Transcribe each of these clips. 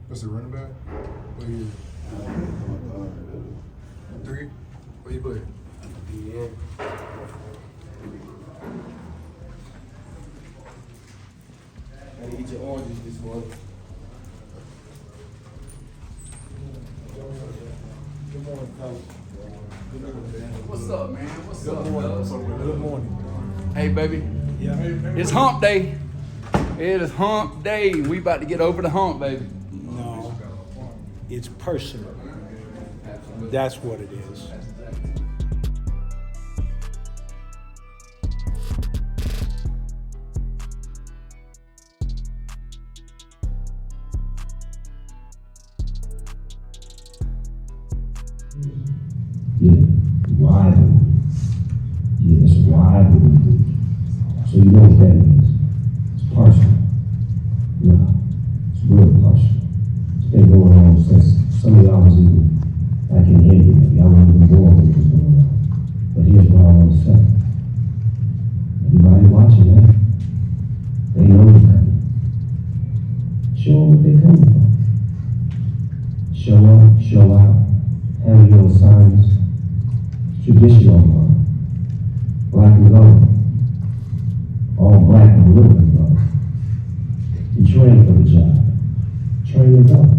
What's the running back? What you? 3. Where you play? Yeah. I need to eat your oranges this morning. Good morning, fellas. What's up, man? What's up, fellas? Good morning. Hey, baby. Yeah. It's hump day. It is hump day. We about to get over the hump, baby. No, it's personal. That's what it is. Yeah, rivalry. Yeah, it's rivalry. So you know what that means. It's partial. No, it's real partial. It's been going on since some of y'all was even like in Ingram. Y'all weren't even born when it was going on. But here's what I want to say. Everybody watching that, they know you're coming. Show them what they're coming for. Show up, show out, handle your assignments. Traditional line, black and gold, all black and a little bit gold. You train for the job, train it up,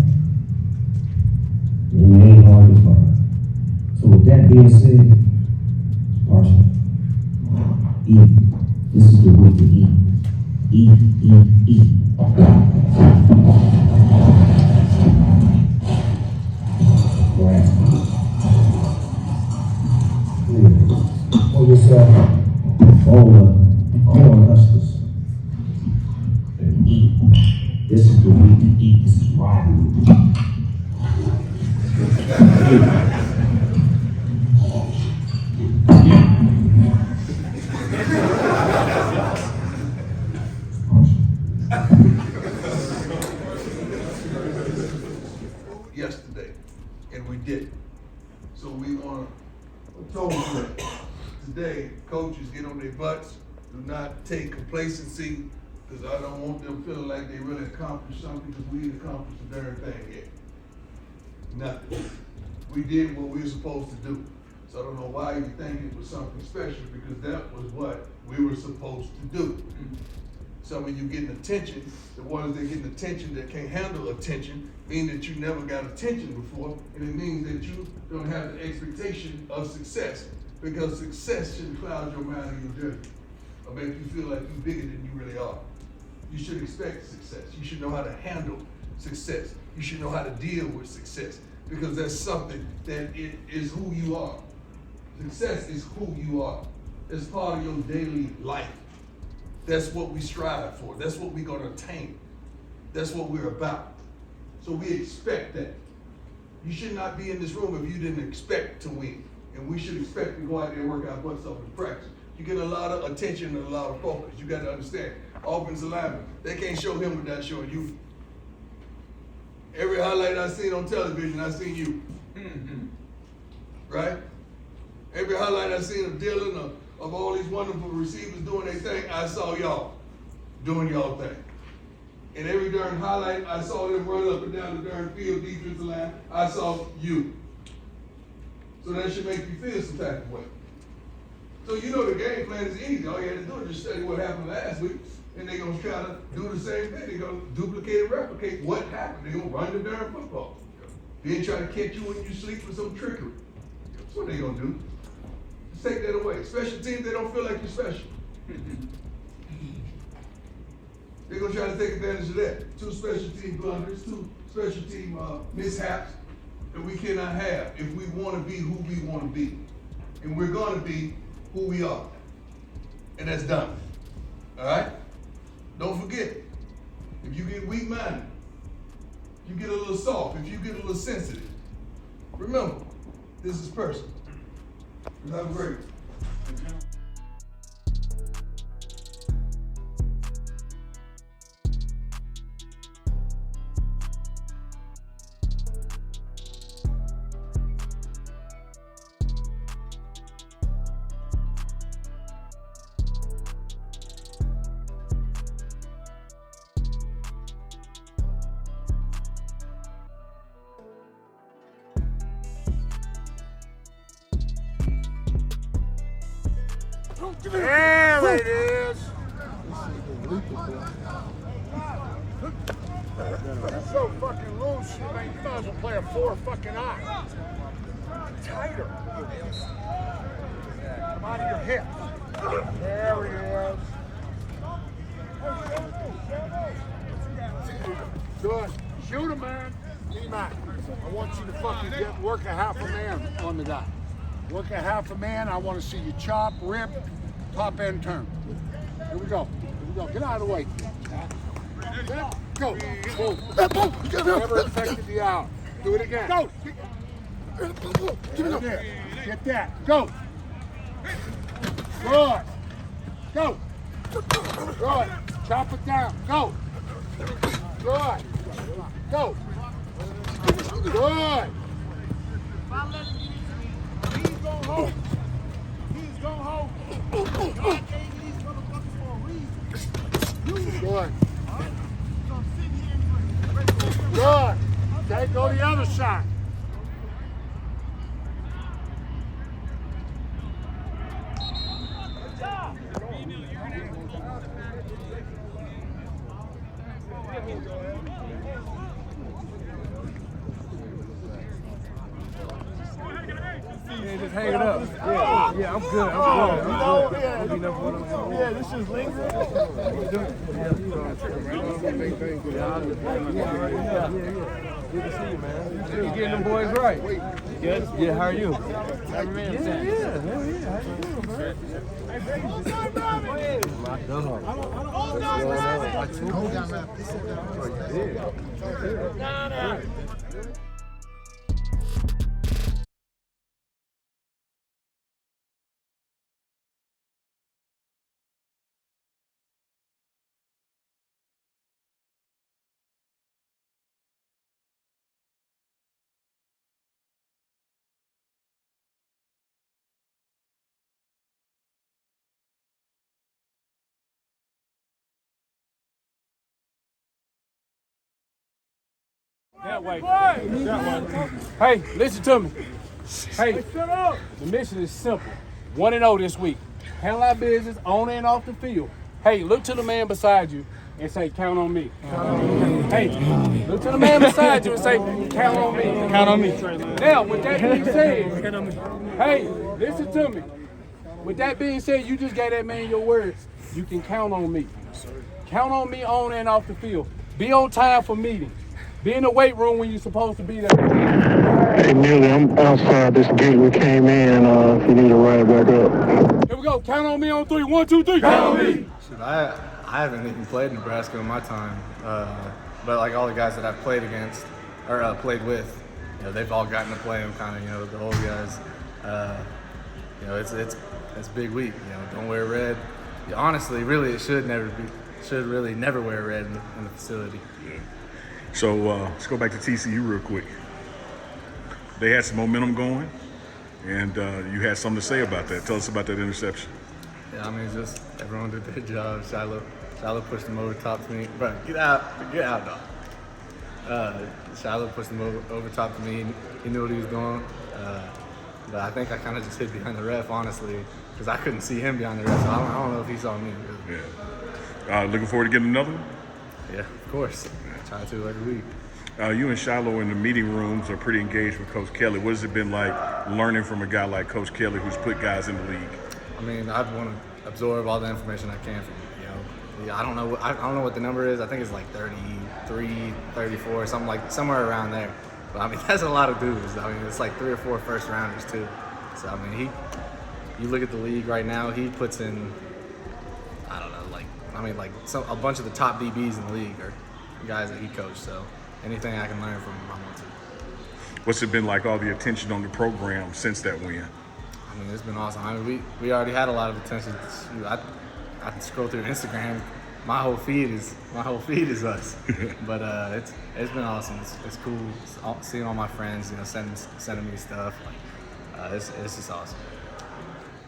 and you ain't hard to find. So with that being said, partial, eat. This is the week to eat. Eat, eat, eat. Right. Pull yourself over corn huskers and eat. This is the week to eat. This is rivalry. Yesterday, and we didn't. So we want to told you today, coaches get on their butts. Do not take complacency, because I don't want them feeling like they really accomplished something, because we didn't accomplish a darn thing yet. Nothing. We did what we were supposed to do. So I don't know why you think it was something special, because that was what we were supposed to do. Some of you getting attention, the ones that getting attention that can't handle attention, mean that you never got attention before, and it means that you don't have the expectation of success, because success shouldn't cloud your mind or your journey, or make you feel like you're bigger than you really are. You should expect success. You should know how to handle success. You should know how to deal with success, because that's something that it is who you are. Success is who you are. It's part of your daily life. That's what we strive for. That's what we're going to attain. That's what we're about. So we expect that. You should not be in this room if you didn't expect to win. And we should expect to go out there and work our butts off in practice. You get a lot of attention and a lot of focus. You got to understand, offensive linemen, they can't show him without showing you. Every highlight I seen on television, I seen you. Right? Every highlight I seen of Dylan, of all these wonderful receivers doing their thing, I saw y'all doing y'all thing. And every darn highlight, I saw them run up and down the darn field, defensive line, I saw you. So that should make you feel some type of way. So you know the game plan is easy. All you had to do is just study what happened last week, and they're going to try to do the same thing. They're going to duplicate and replicate what happened. They're going to run the darn football. Then try to catch you when you sleep with some trickery. That's what they're going to do. Just take that away. Special teams, they don't feel like you're special. They're going to try to take advantage of that. 2 special team blunders, 2 special team mishaps that we cannot have if we want to be who we want to be. And we're going to be who we are. And that's done. All right? Don't forget, if you get weak-minded, if you get a little soft, if you get a little sensitive, remember, this is personal. Have a great one. There it is. That's so fucking loose, man. You might as well play a 4 fucking eye. Tighter. Come out of your hip. There he is. Good. Shoot him, man. D-Mac, I want you to fucking work a half a man on the guy. Work a half a man. I want to see you chop, rip, top end turn. Here we go. Get out of the way. Go. Boom. Never affected the out. Do it again. Go. Give me there. Get that. Go. Good. Go. Good. Chop it down. Go. Good. Go. Good. He's going home. He's going home. God gave me these motherfuckers for a reason. Good. Good. Okay, go the other side. Yeah, just hang it up. Yeah, I'm good. Yeah, this is lingering. Good to see you, man. You getting them boys right. Good? Yeah, how are you? Yeah. How you doing, man? My dog. That way. Hey, listen to me. Hey, the mission is simple. 1-0 this week. Handle our business on and off the field. Hey, look to the man beside you and say, count on me. Hey, look to the man beside you and say, count on me. Count on me. Now, with that being said, hey, listen to me. With that being said, you just gave that man your words. You can count on me. Count on me on and off the field. Be on time for meetings. Be in the weight room when you're supposed to be there. Hey, Neely, I'm outside this gate we came in. If you need to ride back up. Here we go. Count on me on 3. 1, 2, 3. Count on me. I haven't even played Nebraska in my time, but like all the guys that I've played against or played with, you know, they've all gotten to play them. Kind of, you know, the old guys. You know, it's big week. You know, don't wear red. Honestly, really, it should really never wear red in the facility. Yeah. So let's go back to TCU real quick. They had some momentum going, and you had something to say about that. Tell us about that interception. Yeah, I mean, it's just everyone did their job. Shiloh pushed him over top to me. Bro, get out, dog. Shiloh pushed him over top to me. He knew what he was doing. But I think I kind of just hid behind the ref, honestly, because I couldn't see him behind the ref. So I don't know if he saw me. Really. Yeah. Looking forward to getting another one? Yeah, of course. Try to every week. You and Shiloh in the meeting rooms are pretty engaged with Coach Kelly. What has it been like learning from a guy like Coach Kelly who's put guys in the league? I mean, I want to absorb all the information I can from him. You know, yeah, I don't know what the number is. I think it's like 33, 34, somewhere around there. But I mean, that's a lot of dudes. I mean, it's like 3 or 4 first rounders too. So I mean, you look at the league right now. He puts in, I don't know, a bunch of the top DBs in the league are guys that he coached. So anything I can learn from him, I want to. What's it been like, all the attention on the program since that win? I mean, it's been awesome. I mean, we already had a lot of attention. I scroll through Instagram. My whole feed is us. But it's been awesome. It's cool seeing all my friends, you know, sending me stuff. It's just awesome.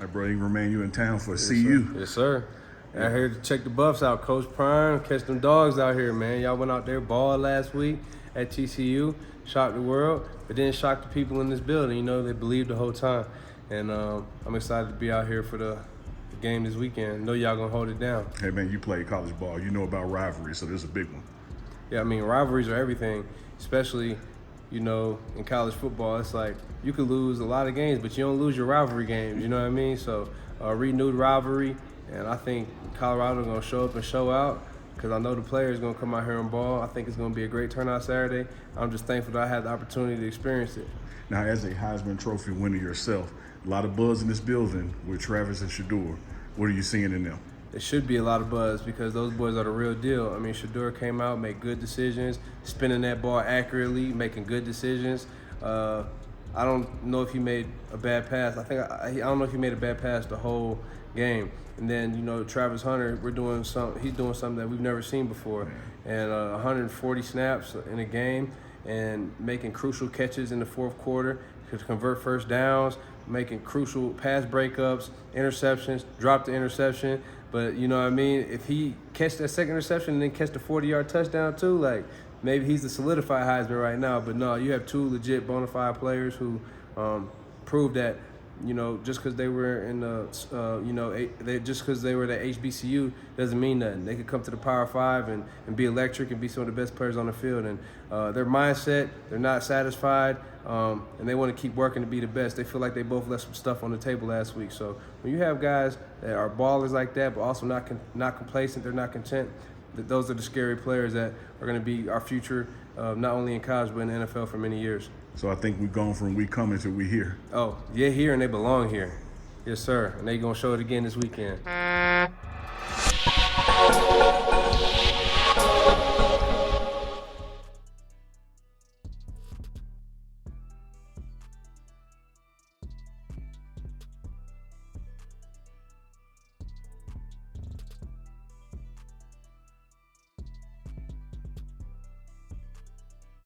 Hey, bro, Ingram, man, you in town for CU? Yes, sir. Out here to check the buffs out. Coach Prime, catch them dogs out here, man. Y'all went out there, ball last week at TCU, shocked the world, but then shocked the people in this building. You know, they believed the whole time. And I'm excited to be out here for the game this weekend. Know y'all gonna hold it down. Hey man, you play college ball. You know about rivalry, so this is a big one. Yeah, I mean, rivalries are everything, especially, you know, in college football. It's like you could lose a lot of games, but you don't lose your rivalry games, you know what I mean? So, renewed rivalry, and I think Colorado going to show up and show out because I know the players going to come out here and ball. I think it's going to be a great turnout Saturday. I'm just thankful that I had the opportunity to experience it. Now, as a Heisman Trophy winner yourself, a lot of buzz in this building with Travis and Shedeur. What are you seeing in them? There should be a lot of buzz because those boys are the real deal. I mean, Shedeur came out, made good decisions, spinning that ball accurately, making good decisions. I don't know if he made a bad pass. I don't know if he made a bad pass the whole game. And then, you know, Travis Hunter, he's doing something that we've never seen before. And 140 snaps in a game and making crucial catches in the fourth quarter to convert first downs, making crucial pass breakups, interceptions, drop the interception. But, you know what I mean, if he catch that second interception and then catch the 40-yard touchdown too, like, maybe he's the solidified Heisman right now. But no, you have two legit bona fide players who prove that, you know, just because they were in the, just because they were at HBCU doesn't mean nothing. They could come to the Power 5 and be electric and be some of the best players on the field. And their mindset, they're not satisfied, and they want to keep working to be the best. They feel like they both left some stuff on the table last week. So when you have guys that are ballers like that, but also not complacent, they're not content, those are the scary players that are going to be our future, not only in college but in the NFL for many years. So I think we've gone from we coming to we here. Oh, yeah, here, and they belong here. Yes, sir. And they going to show it again this weekend.